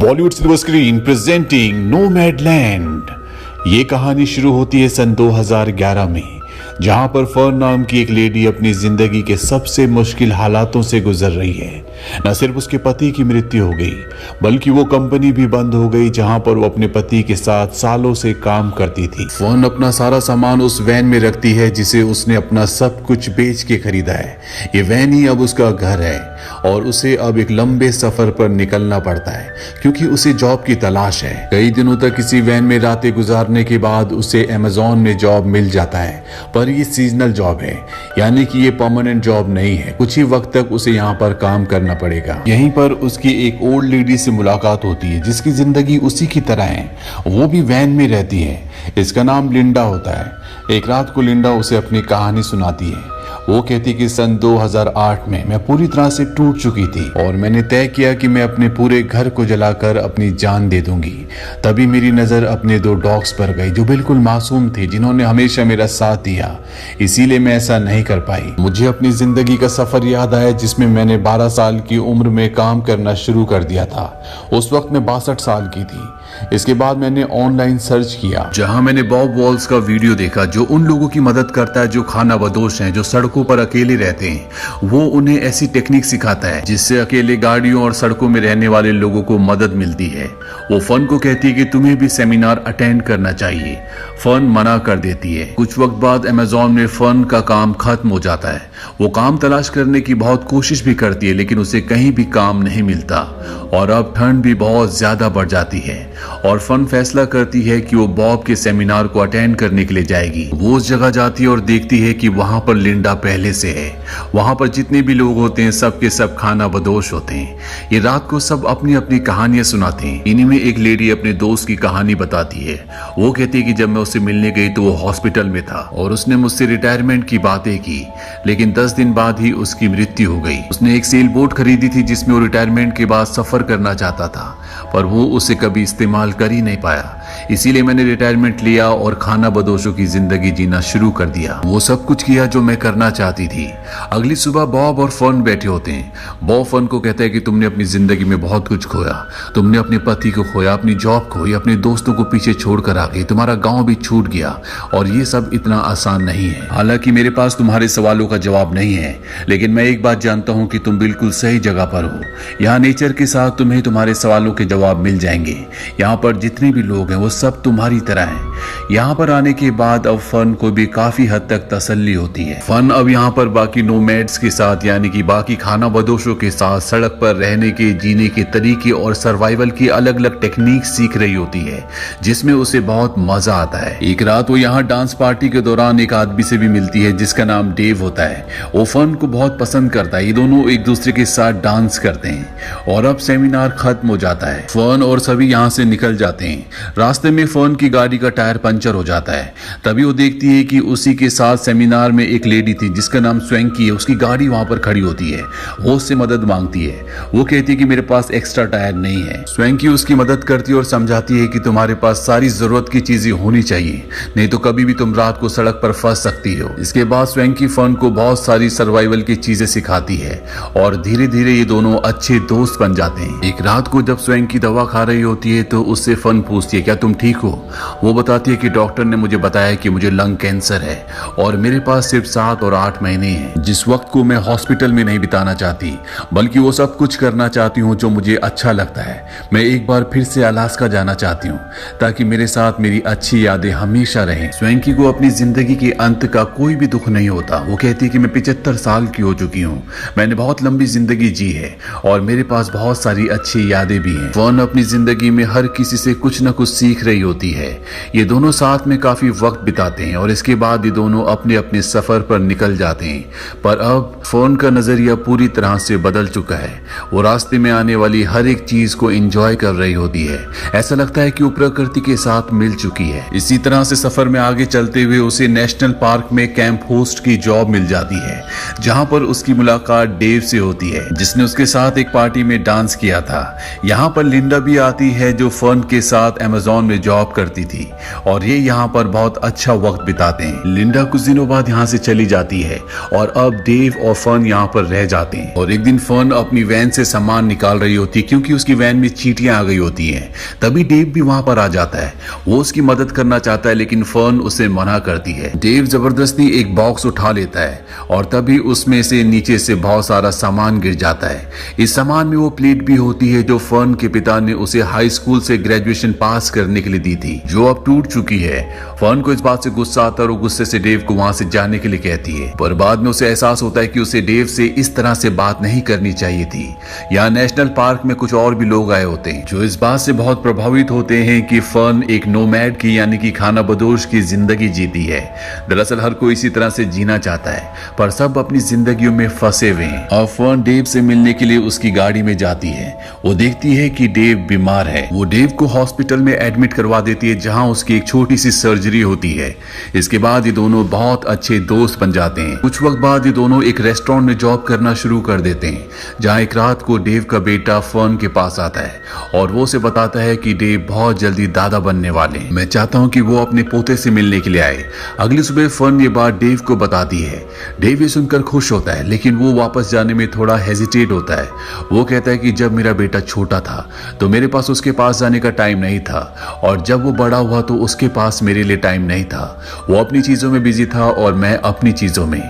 Bollywood silver screen presenting Nomadland. ये कहानी शुरू होती है सन 2011 में, जहां पर फर्न नाम की एक लेडी अपनी जिंदगी के सबसे मुश्किल हालातों से गुजर रही है। न सिर्फ उसके पति की मृत्यु हो गई, बल्कि वो कंपनी भी बंद हो गई जहां पर वो अपने पति के साथ सालों से काम करती थी। फर्न अपना सारा सामान उस वैन में रखती है जिसे उसने अपना सब कुछ बेच के खरीदा है। ये वैन ही अब उसका घर है और उसे अब एक लंबे सफर पर निकलना पड़ता है क्योंकि उसे जॉब की तलाश है। कई दिनों तक किसी वैन में रातें गुजारने के बाद उसे अमेज़न में जॉब मिल जाता है, पर ये सीजनल जॉब है, यानी कि ये परमानेंट जॉब नहीं है। कुछ ही वक्त तक उसे यहाँ पर काम करना पड़ेगा। यहीं पर उसकी एक ओल्ड लेडी से मुलाकात होती है जिसकी जिंदगी उसी की तरह है, वो भी वैन में रहती है। इसका नाम लिंडा होता है। एक रात को लिंडा उसे अपनी कहानी सुनाती है। वो कहती कि सन 2008 में मैं पूरी तरह से टूट चुकी थी और मैंने तय किया कि मैं अपने पूरे घर को जलाकर अपनी जान दे दूंगी। तभी मेरी नजर अपने 2 डॉग्स पर गई जो बिल्कुल मासूम थे, जिन्होंने हमेशा मेरा साथ दिया। इसीलिए मैं ऐसा नहीं कर पाई। मुझे अपनी जिंदगी का सफर याद आया जिसमें मैंने 12 साल की उम्र में काम करना शुरू कर दिया था। उस वक्त मैं 62 साल की थी। इसके बाद मैंने ऑनलाइन सर्च किया, जहां मैंने बॉब वॉल्स का वीडियो देखा जो उन लोगों की मदद करता है जो खानाबदोश हैं, जो सड़कों पर अकेले रहते हैं। वो उन्हें ऐसी टेक्निक सिखाता है जिससे अकेले गाड़ियों और सड़कों में रहने वाले लोगों को मदद मिलती है। वो फर्न को कहती है कि तुम्हें भी सेमिनार अटेंड करना चाहिए। फर्न मना कर देती है। कुछ वक्त बाद अमेज़न में फर्न का काम खत्म हो जाता है। वो काम तलाश करने की बहुत कोशिश भी करती है लेकिन उसे कहीं भी काम नहीं मिलता और अब ठंड भी बहुत ज्यादा बढ़ जाती है और फर्न फैसला करती है कि वो बॉब के सेमिनार को अटेंड करने के लिए जाएगी। वो उस जगह जाती है और देखती है कि वहां पर लिंडा पहले से है। वहां पर जितने भी लोग होते हैं सबके सब खाना बदोश होते हैं। ये रात को सब अपनी अपनी कहानियां सुनाते हैं। इन्हीं में एक लेडी अपने दोस्त की कहानी बताती है। वो कहती है कि जब मैं उससे मिलने गई तो वो हॉस्पिटल में था और उसने मुझसे रिटायरमेंट की बातें की, लेकिन 10 दिन बाद ही उसकी मृत्यु हो गई। उसने एक सेल बोट खरीदी थी जिसमें वो रिटायरमेंट के बाद सफर करना चाहता था, पर वो उसे कभी इस्तेमाल कर ही नहीं पाया। इसीलिए मैंने रिटायरमेंट लिया और खाना बदोशों की जिंदगी जीना शुरू कर दिया। वो सब कुछ किया जो मैं करना चाहती थी। अगली सुबह बॉब और फर्न बैठे होते हैं। बॉब फर्न को कहता है कि तुमने अपनी जिंदगी में बहुत कुछ खोया। तुमने अपने पति को खोया, अपनी जॉब खोई, अपने दोस्तों को पीछे छोड़कर आ गई, तुम्हारा गांव भी छूट गया और ये सब इतना आसान नहीं है। हालांकि मेरे पास तुम्हारे सवालों का जवाब नहीं है, लेकिन मैं एक बात जानता हूं कि तुम बिल्कुल सही जगह पर हो। यहाँ नेचर के साथ तुम्हें तुम्हारे सवालों के जवाब मिल जाएंगे। यहाँ पर जितने भी लोग हैं वो सब तुम्हारी तरह हैं। यहाँ पर आने के बाद अब फर्न को भी काफी हद तक तसल्ली होती है। फर्न अब यहाँ पर बाकी नोमैड्स के साथ, यानी कि बाकी खाना बदोशों के साथ सड़क पर रहने के, जीने के तरीके और सर्वाइवल की अलग अलग टेक्निक सीख रही होती है, जिसमें उसे बहुत मजा आता है। एक रात वो यहाँ डांस पार्टी के दौरान एक आदमी से भी मिलती है जिसका नाम डेव होता है। वो फर्न को बहुत पसंद करता है। ये दोनों एक दूसरे के साथ डांस करते हैं और अब सेमिनार खत्म हो जाता है। फर्न और सभी यहाँ से निकल जाते हैं। रास्ते में फर्न की गाड़ी का टायर पंचर हो जाता है। तभी वो देखती है कि उसी के साथ सेमिनार में एक लेडी थी जिसका नाम स्वैंकी है। उसकी गाड़ी वहां पर खड़ी होती है। वो उससे मदद मांगती है। वो कहती है कि मेरे पास एक्स्ट्रा टायर नहीं है। स्वैंकी उसकी मदद करती है और समझाती है कि तुम्हारे पास सारी जरूरत की चीजें होनी चाहिए, नहीं तो कभी भी तुम रात को सड़क पर फंस सकती हो। इसके बाद स्वैंकी फर्न को बहुत सारी सर्वाइवल की चीजें सिखाती है और धीरे धीरे ये दोनों अच्छे दोस्त बन जाते हैं। एक रात को जब स्वैंकी दवा खा रही होती है तो उससे फर्न पूछती है, क्या तुम ठीक हो? वो बताती है कि डॉक्टर ने मुझे बताया कि मुझे लंग कैंसर है और मेरे पास सिर्फ 7 और 8 महीने हैं, जिस वक्त को मैं हॉस्पिटल में नहीं बिताना चाहती, बल्कि वो सब कुछ करना चाहती हूँ जो मुझे अच्छा लगता है। मैं एक बार फिर से अलास्का जाना चाहती हूँ ताकि मेरे साथ मेरी अच्छी यादें हमेशा रहें। स्वैंकी को अपनी जिंदगी के अंत का कोई भी दुख नहीं होता। वो कहती है कि मैं 75 साल की हो चुकी हूँ, मैंने बहुत लंबी जिंदगी जी है और मेरे पास बहुत सारी अच्छी यादें भी हैं। फर्न अपनी जिंदगी में हर किसी से कुछ न कुछ सीख रही होती है। ये दोनों साथ में काफी वक्त बिताते हैं और इसके बाद ये दोनों अपने अपने सफर पर निकल जाते हैं। पर अब फर्न का नजरिया पूरी तरह से बदल चुका है। वो रास्ते में आने वाली हर एक चीज को एंजॉय कर रही होती है। ऐसा लगता है कि वो प्रकृति के साथ मिल चुकी है। इसी तरह से सफर में आगे चलते हुए उसे नेशनल पार्क में कैंप होस्ट की जॉब मिल जाती है, जहां पर उसकी मुलाकात डेव से होती है जिसने उसके साथ एक पार्टी में डांस किया था। यहाँ पर लिंडा भी आती है जो फर्न के साथ अमेज़न अमेज़न में जॉब करती थी और ये यहाँ पर बहुत अच्छा वक्त बिताते हैं। लिंडा कुछ दिनों बाद यहाँ से चली जाती है और अब डेव और फर्न यहाँ पर रह जाते हैं। और एक दिन फर्न अपनी वैन से सामान निकाल रही होती है क्योंकि उसकी वैन में चींटियां आ गई होती हैं। तभी डेव भी वहां पर आ जाता है। वो उसकी मदद करना चाहता है लेकिन फर्न उसे मना करती है। डेव जबरदस्ती एक बॉक्स उठा लेता है और तभी उसमें से नीचे से बहुत सारा सामान गिर जाता है। इस सामान में वो प्लेट भी होती है जो फर्न के पिता ने उसे हाई स्कूल से ग्रेजुएशन पास करने के लिए दी थी, जो अब टूट चुकी है। फर्न को इस बात से गुस्सा आता है और गुस्से से डेव को वहां से जाने के लिए कहती है, पर बाद में उसे एहसास होता है कि उसे डेव से इस तरह से बात नहीं करनी चाहिए थी। यहाँ नेशनल पार्क में कुछ और भी लोग आए होते हैं जो इस बात से बहुत प्रभावित होते हैं कि फर्न एक नोमैड की यानी कि खानाबदोश की जिंदगी जीती है। दरअसल हर कोई इसी तरह से जीना चाहता है पर सब अपनी जिंदगियों में फंसे हुए हैं। और फर्न डेव से मिलने के लिए उसकी गाड़ी में जाती है। वो देखती है कि डेव बीमार है। वो डेव को हॉस्पिटल में एडमिट करवा देती है जहां उसकी एक छोटी सी सर्जरी होती है। इसके बाद ये दोनों बहुत अच्छे दोस्त बन जाते हैं। कुछ वक्त बाद ये दोनों एक रेस्टोरेंट में जॉब करना शुरू कर देते हैं जहां एक रात को डेव का बेटा फर्न के पास आता है और वो उसे बताता है कि डेव बहुत जल्दी दादा बनने वाले हैं। मैं चाहता हूं कि वो अपने पोते से मिलने के लिए आए। अगली सुबह फर्न ये बात डेव को बताती है। डेव ये सुनकर खुश होता है लेकिन वो वापस जाने में थोड़ा हेजिटेट होता है। वो कहता है कि जब मेरा बेटा छोटा था तो मेरे पास उसके पास जाने का टाइम नहीं था और जब वो बड़ा हुआ तो उसके पास मेरे लिए टाइम नहीं था। वो अपनी चीजों में बिजी था और मैं अपनी चीजों में।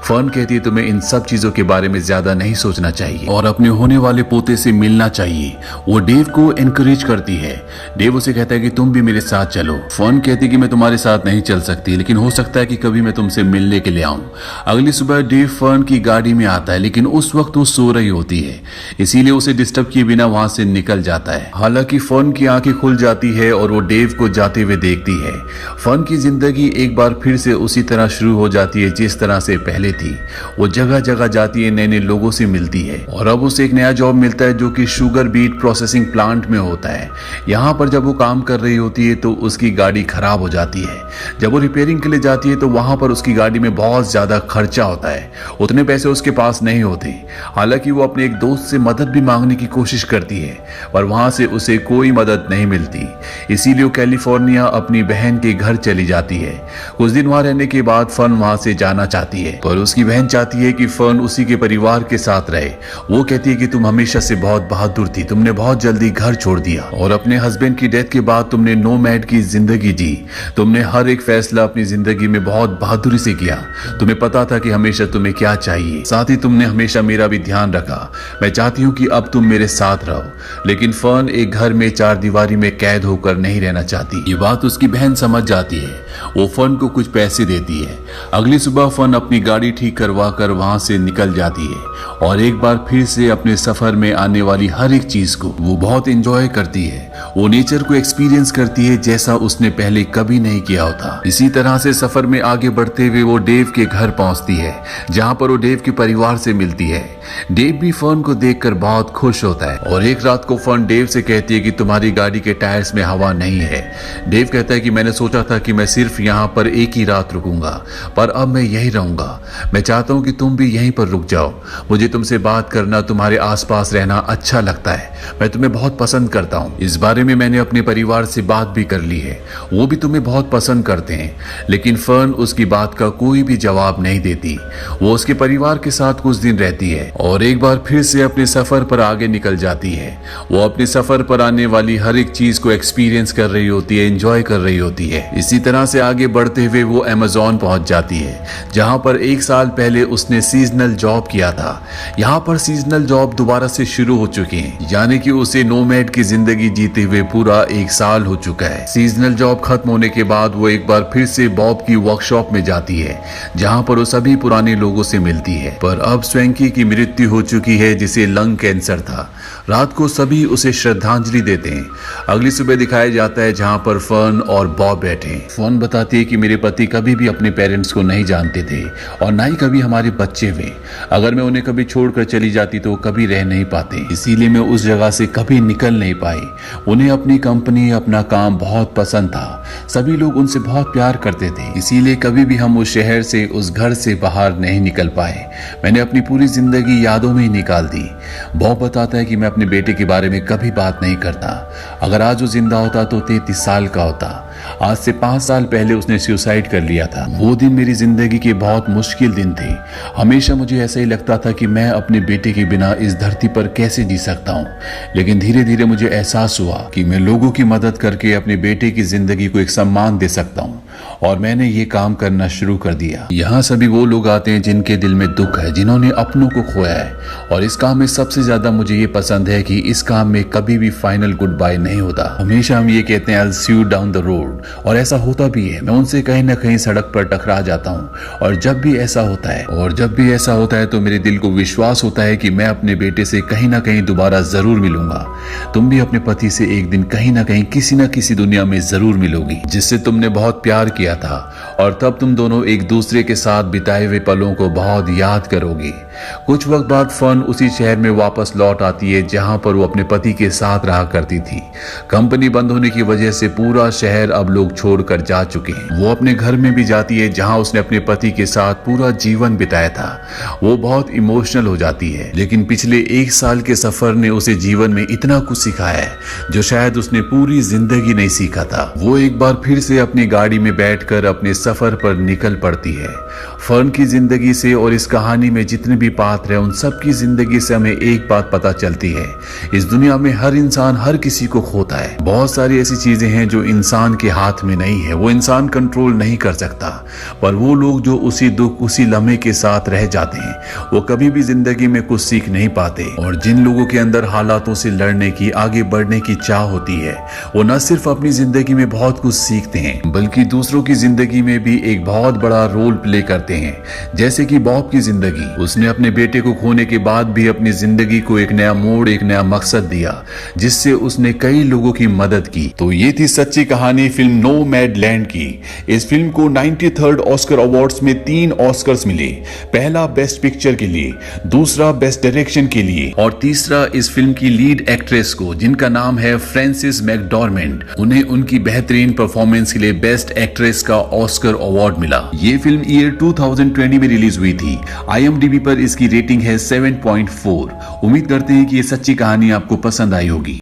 फर्न कहती है तुम्हें इन सब चीजों के बारे में ज्यादा नहीं सोचना चाहिए और अपने होने वाले पोते से मिलना चाहिए। वो डेव को एनकरेज करती है। डेव उसे कहता है कि तुम भी मेरे साथ चलो। फर्न कहती है कि मैं तुम्हारे साथ नहीं चल सकती लेकिन हो सकता है कि कभी मैं तुमसे मिलने के लिए आऊं। अगली सुबह डेव फर्न की गाड़ी में आता है लेकिन उस वक्त वो सो रही होती है, इसीलिए उसे डिस्टर्ब किए बिना वहां से निकल जाता है। हालांकि फर्न की आंखें खुल जाती है और वो डेव को जाते हुए देखती है। फर्न की जिंदगी एक बार फिर से उसी तरह शुरू हो जाती है जिस तरह से पहले थी। वो जगह जगह जाती है, नए नए लोगों से मिलती है और अब उसे एक नया जॉब मिलता है जो कि शुगर बीट प्रोसेसिंग प्लांट में होता है। यहाँ पर जब वो काम कर रही होती है तो उसकी गाड़ी खराब हो जाती है। जब वो रिपेयरिंग के लिए जाती है तो वहां पर उसकी गाड़ी में बहुत ज्यादा खर्चा होता है। उतने पैसे उसके पास नहीं होते। हालांकि वो अपने एक दोस्त से मदद भी मांगने की कोशिश करती है पर वहां से उसे कोई मदद नहीं मिलती। इसीलिए वो कैलिफोर्निया अपनी बहन के घर चली जाती है। कुछ दिन वहां रहने के बाद फर्न वहां से जाना चाहती है पर उसकी बहन चाहती है कि फर्न उसी के परिवार के साथ रहे। वो कहती है कि तुम हमेशा से बहुत बहादुर थी, तुमने बहुत जल्दी घर छोड़ दिया और अपने हस्बैंड की डेथ के बाद तुमने नोमैड की जिंदगी जी। तुमने हर एक फैसला अपनी जिंदगी में बहुत बहादुरी से किया। तुम्हें पता था कि हमेशा तुम्हें क्या चाहिए, साथ ही तुमने हमेशा मेरा भी ध्यान रखा। मैं चाहती हूँ कि अब तुम मेरे साथ रहो। लेकिन फर्न एक घर में चार दीवारी में कैद होकर नहीं रहना चाहती। ये बात उसकी बहन समझ जाती है। वो फर्न को कुछ पैसे देती है। अगली सुबह फर्न अपनी गाड़ी ठीक करवा कर वहां से निकल जाती है और एक बार फिर से अपने सफर में आने वाली हर एक चीज को वो बहुत एंजॉय करती है। वो नेचर को एक्सपीरियंस करती है जैसा उसने पहले कभी नहीं किया होता। इसी तरह से सफर में आगे बढ़ते हुए वो डेव के घर पहुंचती है जहां पर वो डेव के परिवार से मिलती है। डेव भी फर्न को देखकर बहुत खुश होता है और एक रात को फर्न डेव से कहती है कि तुम्हारी गाड़ी के टायर्स में हवा नहीं है। डेव कहता है कि मैंने सोचा था कि मैं सिर्फ यहाँ पर एक ही रात रुकूंगा पर अब मैं यही रहूंगा। मैं चाहता हूँ कि तुम भी यहीं पर रुक जाओ। मुझे तुमसे बात करना, तुम्हारे आसपास रहना अच्छा लगता है। मैं तुम्हें बहुत पसंद करता हूँ। इस बारे में मैंने अपने परिवार से बात भी कर ली है, वो भी तुम्हें बहुत पसंद करते हैं। लेकिन फर्न उसकी बात का कोई भी जवाब नहीं देती। वो उसके परिवार के साथ कुछ दिन रहती है और एक बार फिर से अपने सफर पर आगे निकल जाती है। वो अपने सफर पर आने वाली हर एक चीज को एक्सपीरियंस कर रही होती है, एंजॉय कर रही होती है। इसी तरह से आगे बढ़ते हुए वो अमेज़न पहुंच जाती है जहां पर एक साल पहले उसने सीजनल जॉब किया था। यहाँ पर सीजनल जॉब दोबारा से शुरू हो चुकी है, यानी कि उसे नोमैड की जिंदगी जीते हुए पूरा एक साल हो चुका है। सीजनल जॉब खत्म होने के बाद वो एक बार फिर से बॉब की वर्कशॉप में जाती है जहां पर वो सभी पुराने लोगों से मिलती है। पर अब स्वैंकी की मृत्यु हो चुकी है जिसे लंग कैंसर था। रात को सभी उसे श्रद्धांजलि देते हैं। अगली सुबह दिखाया जाता है जहां पर फर्न और बॉब बैठे। फर्न बताती है कि मेरे पति कभी भी अपने पेरेंट्स को नहीं जानते थे और ना ही कभी हमारे बच्चे हुए। अगर मैं उन्हें कभी छोड़कर चली जाती तो कभी रह नहीं पाते, इसीलिए मैं उस जगह से कभी निकल नहीं पाई। उन्हें अपनी कंपनी, अपना काम बहुत पसंद था। सभी लोग उनसे बहुत प्यार करते थे, इसीलिए कभी भी हम उस शहर से, उस घर से बाहर नहीं निकल पाए। मैंने अपनी पूरी जिंदगी यादों में ही निकाल दी। बॉब बताता है कि मैं अपने बेटे के बारे में कभी बात नहीं करता। अगर आज वो जिंदा होता तो 33 साल का होता। आज से 5 साल पहले उसने सुसाइड कर लिया था। वो दिन मेरी जिंदगी के बहुत मुश्किल दिन थे। हमेशा मुझे ऐसा ही लगता था कि मैं अपने बेटे के बिना इस धरती पर कैसे जी सकता हूँ। लेकिन धीरे धीरे मुझे एहसास हुआ कि मैं लोगों की मदद करके अपने बेटे की जिंदगी को एक सम्मान दे सकता हूँ, और मैंने ये काम करना शुरू कर दिया। यहाँ सभी वो लोग आते हैं जिनके दिल में दुख है, जिन्होंने अपनों को खोया है। और इस काम में सबसे ज्यादा मुझे ये पसंद है कि इस काम में कभी भी फाइनल गुड बाय नहीं होता। हमेशा हम ये कहते हैं, I'll see you down the road, और ऐसा होता भी है। मैं उनसे कहीं ना कहीं सड़क पर टकरा जाता हूँ, और जब भी ऐसा होता है तो मेरे दिल को विश्वास होता है कि मैं अपने बेटे से कहीं ना कहीं दोबारा जरूर मिलूंगा। तुम भी अपने पति से एक दिन कहीं ना कहीं, किसी ना किसी दुनिया में जरूर मिलोगी, जिससे तुमने बहुत प्यार किया था, और तब तुम दोनों एक दूसरे के साथ बिताए हुए पलों को बहुत याद करोगी। कुछ वक्त बाद फर्न उसी शहर में वापस लौट आती है जहां पर वो अपने पति के साथ रहा करती थी। कंपनी बंद होने की वजह से पूरा शहर अब लोग छोड़कर जा चुके हैं। वो अपने घर में भी जाती है जहां उसने अपने पति के साथ पूरा जीवन बिताया था। वो बहुत इमोशनल हो जाती है, लेकिन पिछले 1 साल के सफर ने उसे जीवन में इतना कुछ सिखाया है जो शायद उसने पूरी जिंदगी नहीं सीखा था। वो एक बार फिर से अपनी गाड़ी में बैठकर अपने सफर पर निकल पड़ती है। फर्न की जिंदगी से और इस कहानी में जितने भी पात्र हैं, उन सब की जिंदगी से हमें एक बात पता चलती है, इस दुनिया में हर इंसान हर किसी को खोता है। बहुत सारी ऐसी चीजें हैं जो इंसान के हाथ में नहीं है, वो इंसान कंट्रोल नहीं कर सकता। पर वो लोग जो उसी दुख, उसी लम्हे के साथ रह जाते हैं, वो कभी भी जिंदगी में कुछ सीख नहीं पाते। और जिन लोगों के अंदर हालातों से लड़ने की, आगे बढ़ने की चाह होती है, वो न सिर्फ अपनी जिंदगी में बहुत कुछ सीखते हैं, बल्कि दूसरों की जिंदगी में भी एक बहुत बड़ा रोल प्ले करते हैं। जैसे कि बॉब की जिंदगी, उसने अपने बेटे को खोने के बाद भी अपनी जिंदगी को एक नया मोड़, एक नया मकसद दिया, जिससे उसने कई लोगों की मदद की। तो ये थी सच्ची कहानी फिल्म नोमैडलैंड की। इस फिल्म को 93rd ऑस्कर अवार्ड्स में 3 ऑस्कर्स मिले। पहला बेस्ट पिक्चर के लिए, दूसरा बेस्ट डायरेक्शन के लिए, और तीसरा इस फिल्म की लीड एक्ट्रेस को, जिनका नाम है फ्रांसिस मैकडॉर्मेंट, उन्हें उनकी बेहतरीन परफॉर्मेंस के लिए बेस्ट एक्ट्रेस का ऑस्कर अवार्ड मिला। ये फिल्म ईयर 2020 में रिलीज हुई थी। IMDb पर इसकी रेटिंग है 7.4। उम्मीद करते हैं कि ये सच्ची कहानी आपको पसंद आई होगी।